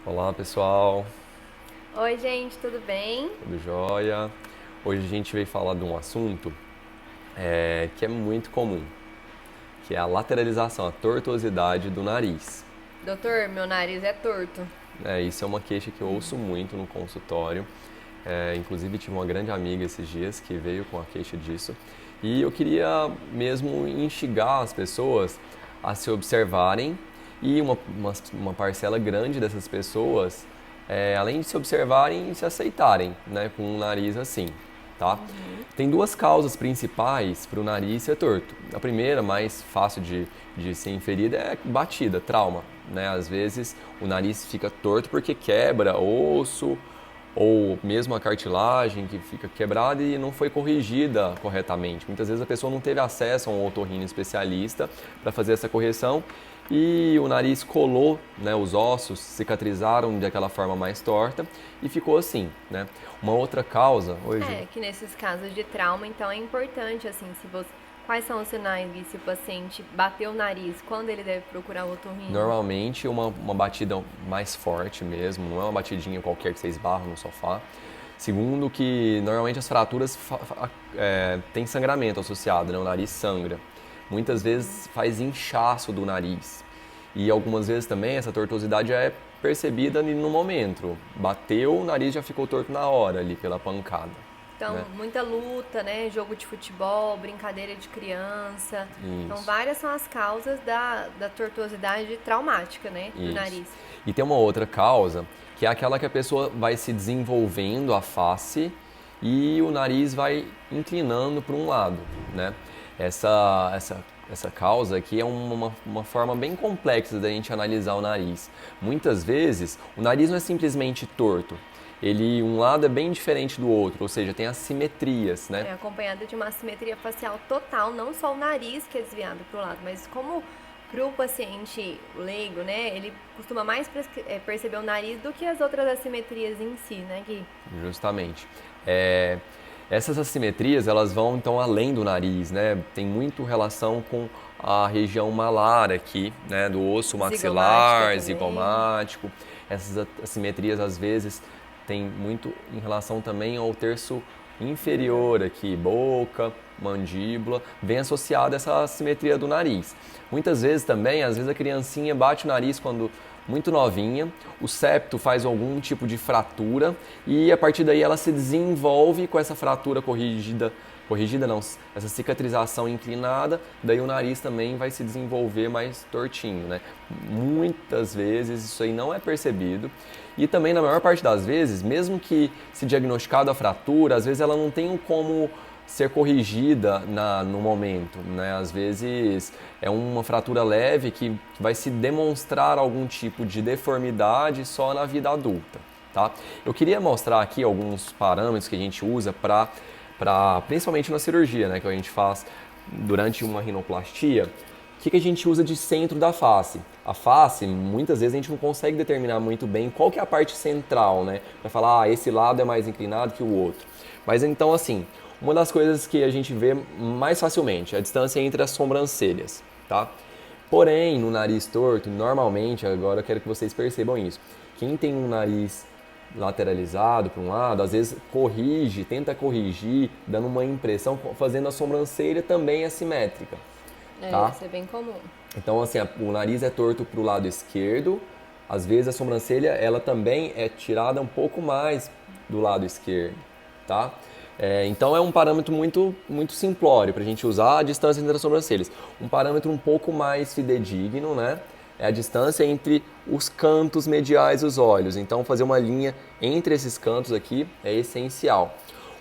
Olá pessoal, Oi, gente, tudo bem? tudo jóia? Hoje a gente veio falar de um assunto que é muito comum, que é a lateralização, a tortuosidade do nariz. Doutor, meu nariz é torto. Isso é uma queixa que eu ouço muito no consultório. Inclusive tive uma grande amiga esses dias que veio com a queixa disso. E eu queria mesmo instigar as pessoas a se observarem e uma parcela grande dessas pessoas, além de se observarem, se aceitarem, né, com um nariz assim, tá? Tem duas causas principais para o nariz ser torto. A primeira, mais fácil de ser inferida, é batida, trauma, né? Às vezes o nariz fica torto porque quebra osso ou mesmo a cartilagem que fica quebrada e não foi corrigida corretamente. Muitas vezes a pessoa não teve acesso a um otorrino especialista para fazer essa correção e o nariz colou, né, os ossos cicatrizaram daquela forma mais torta e ficou assim, né? Uma outra causa, hoje, É, que nesses casos de trauma, então é importante, assim, se você... Quais são os sinais de se o paciente bateu o nariz, quando ele deve procurar o otorrino? normalmente uma batida mais forte mesmo, não é uma batidinha qualquer que você esbarra no sofá. Segundo, que normalmente as fraturas têm sangramento associado, né? O nariz sangra. Muitas vezes faz inchaço do nariz. E algumas vezes também essa tortuosidade já é percebida ali no momento. Bateu, o nariz já ficou torto na hora ali pela pancada, Então, né? muita luta, né? Jogo de futebol, brincadeira de criança. Então, Isso. várias são as causas da tortuosidade traumática, né? Do Isso. nariz. E tem uma outra causa, que é aquela que a pessoa vai se desenvolvendo a face e o nariz vai inclinando para um lado, né? Essa causa aqui é uma forma bem complexa da gente analisar o nariz. Muitas vezes, o nariz não é simplesmente torto. Um lado é bem diferente do outro, ou seja, tem assimetrias, né? É acompanhada de uma assimetria facial total, não só o nariz que é desviado para o lado, mas como para o paciente leigo, né, ele costuma mais perceber o nariz do que as outras assimetrias em si, né, Gui? Justamente. É, essas assimetrias, elas vão então além do nariz, né? Tem muito relação com a região malar aqui, né? Do osso Zigomática maxilar, também. zigomático. Essas assimetrias, às vezes, tem muito em relação também ao terço inferior aqui, boca, mandíbula, vem associada essa assimetria do nariz. Muitas vezes também, às vezes a criancinha bate o nariz quando muito novinha, o septo faz algum tipo de fratura e a partir daí ela se desenvolve com essa fratura corrigida não, essa cicatrização inclinada, daí o nariz também vai se desenvolver mais tortinho, né? Muitas vezes isso aí não é percebido e também na maior parte das vezes, mesmo que se diagnosticado a fratura, às vezes ela não tem como ser corrigida no momento, né? Às vezes é uma fratura leve que vai se demonstrar algum tipo de deformidade só na vida adulta, tá? Eu queria mostrar aqui alguns parâmetros que a gente usa principalmente na cirurgia, né? Que a gente faz durante uma rinoplastia. O que a gente usa de centro da face? A face, muitas vezes a gente não consegue determinar muito bem qual que é a parte central, né? Para falar, esse lado é mais inclinado que o outro. Mas então, assim, uma das coisas que a gente vê mais facilmente é a distância entre as sobrancelhas, tá? Porém, no nariz torto, normalmente, agora eu quero que vocês percebam isso. Quem tem um nariz lateralizado para um lado, às vezes tenta corrigir, dando uma impressão, fazendo a sobrancelha também assimétrica, É, tá? isso é bem comum. Então, assim, o nariz é torto para o lado esquerdo, às vezes a sobrancelha, ela também é tirada um pouco mais do lado esquerdo, tá? Então é um parâmetro muito simplório para a gente usar a distância entre as sobrancelhas. Um parâmetro um pouco mais fidedigno, né? É a distância entre os cantos mediais dos olhos. Então fazer uma linha entre esses cantos aqui é essencial.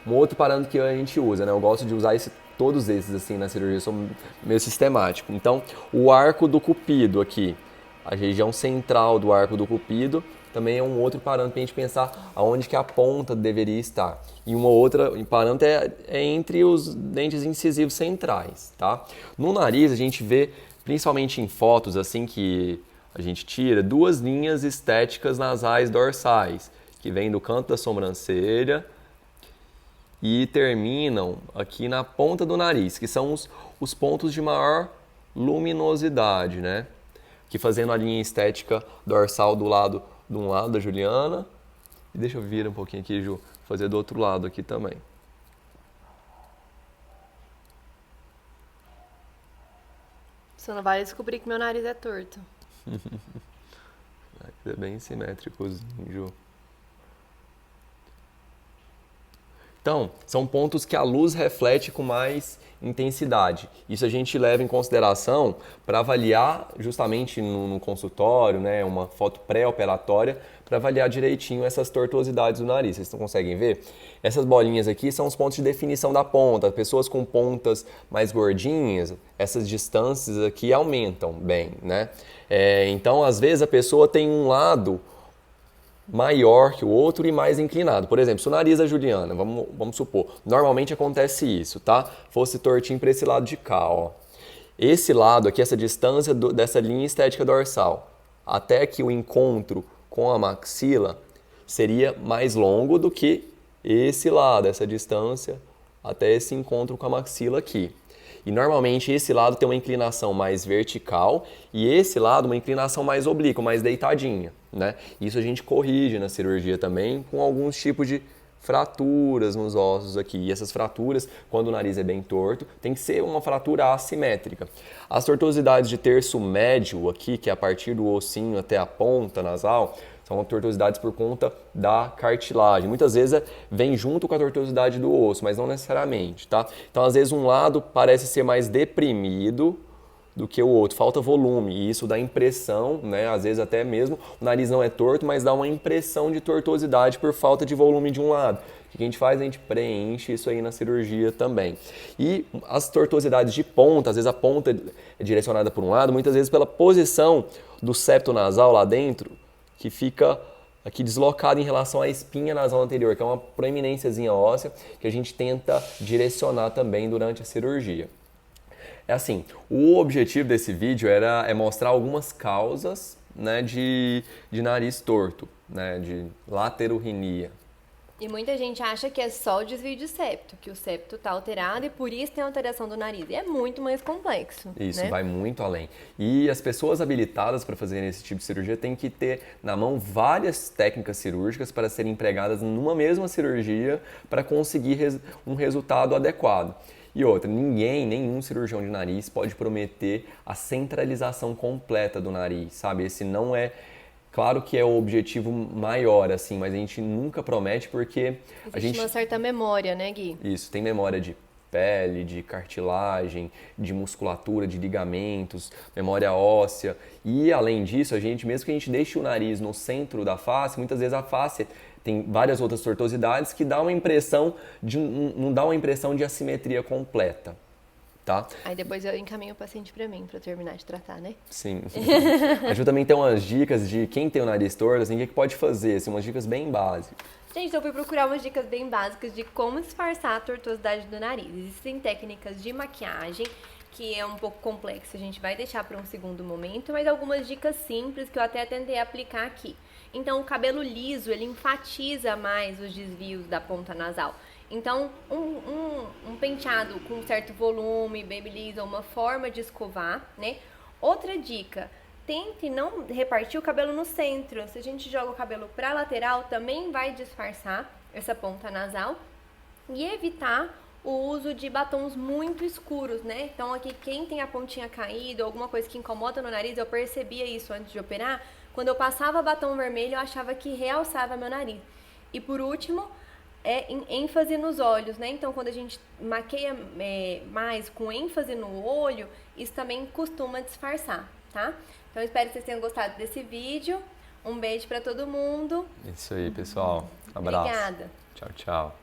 Um outro parâmetro que a gente usa, né? Eu gosto de usar todos esses assim na cirurgia, eu sou meio sistemático. Então, o arco do cupido aqui, a região central do arco do cupido, também é um outro parâmetro para a gente pensar aonde que a ponta deveria estar. E uma outra parâmetro é entre os dentes incisivos centrais, tá? No nariz a gente vê, principalmente em fotos assim que a gente tira, duas linhas estéticas nasais dorsais, que vêm do canto da sobrancelha e terminam aqui na ponta do nariz, que são os pontos de maior luminosidade, né? Que fazendo a linha estética dorsal do lado de um lado da Juliana. E deixa eu vir um pouquinho aqui, Ju, fazer do outro lado aqui também. Só não vai descobrir que meu nariz é torto. É bem simétricozinho, Ju. Então, são pontos que a luz reflete com mais intensidade. Isso a gente leva em consideração para avaliar justamente no consultório, né, uma foto pré-operatória, para avaliar direitinho essas tortuosidades do nariz. Vocês não conseguem ver? Essas bolinhas aqui são os pontos de definição da ponta. Pessoas com pontas mais gordinhas, essas distâncias aqui aumentam bem, né? Então, às vezes, a pessoa tem um lado maior que o outro e mais inclinado. Por exemplo, se o nariz da Juliana, vamos supor, normalmente acontece isso, tá? Fosse tortinho para esse lado de cá, ó. Esse lado aqui, essa distância dessa linha estética dorsal, até que o encontro com a maxila seria mais longo do que esse lado, essa distância até esse encontro com a maxila aqui. E normalmente esse lado tem uma inclinação mais vertical e esse lado uma inclinação mais oblíqua, mais deitadinha, né? Isso a gente corrige na cirurgia também com alguns tipos de fraturas nos ossos aqui. E essas fraturas, quando o nariz é bem torto, tem que ser uma fratura assimétrica. As tortuosidades de terço médio aqui, que é a partir do ossinho até a ponta nasal, são tortuosidades por conta da cartilagem. Muitas vezes vem junto com a tortuosidade do osso, mas não necessariamente, tá? Então, às vezes, um lado parece ser mais deprimido do que o outro, falta volume, e isso dá impressão, né? Às vezes até mesmo o nariz não é torto, mas dá uma impressão de tortuosidade por falta de volume de um lado. O que a gente faz? A gente preenche isso aí na cirurgia também. E as tortuosidades de ponta, às vezes a ponta é direcionada por um lado, muitas vezes pela posição do septo nasal lá dentro, que fica aqui deslocado em relação à espinha nasal anterior, que é uma proeminênciazinha óssea que a gente tenta direcionar também durante a cirurgia. É assim, o objetivo desse vídeo é mostrar algumas causas, né, de nariz torto, né, de laterorrenia. E muita gente acha que é só o desvio de septo, que o septo está alterado e por isso tem alteração do nariz. E é muito mais complexo. Isso, né? vai muito além. E as pessoas habilitadas para fazerem esse tipo de cirurgia têm que ter na mão várias técnicas cirúrgicas para serem empregadas numa mesma cirurgia para conseguir um resultado adequado. E outra, nenhum cirurgião de nariz pode prometer a centralização completa do nariz, sabe? Esse não é... Claro que é o objetivo maior, assim, mas a gente nunca promete porque a gente... Existe uma certa memória, né, Gui? Isso, tem memória de pele, de cartilagem, de musculatura, de ligamentos, memória óssea. E, além disso, a gente, mesmo que a gente deixe o nariz no centro da face, muitas vezes a face tem várias outras tortuosidades que dá uma impressão não dá uma impressão de assimetria completa. Tá? Aí depois eu encaminho o paciente para mim, para terminar de tratar, né? Sim. A Ju também tem umas dicas de quem tem o nariz torto, assim, o que pode fazer, assim, umas dicas bem básicas. Gente, eu fui procurar umas dicas bem básicas de como disfarçar a tortuosidade do nariz. Existem técnicas de maquiagem, que é um pouco complexo, a gente vai deixar para um segundo momento, mas algumas dicas simples que eu até tentei aplicar aqui. Então, o cabelo liso, ele enfatiza mais os desvios da ponta nasal. Então, um penteado com um certo volume, babyliss, ou uma forma de escovar, né? Outra dica, tente não repartir o cabelo no centro. Se a gente joga o cabelo para lateral, também vai disfarçar essa ponta nasal. E evitar o uso de batons muito escuros, né? Então, aqui, quem tem a pontinha caída, alguma coisa que incomoda no nariz, eu percebia isso antes de operar. Quando eu passava batom vermelho, eu achava que realçava meu nariz. E por último... em ênfase nos olhos, né? Então, quando a gente maqueia mais com ênfase no olho, isso também costuma disfarçar, tá? Então, espero que vocês tenham gostado desse vídeo. Um beijo pra todo mundo. Isso aí, pessoal. Abraço. Obrigada. Tchau, tchau.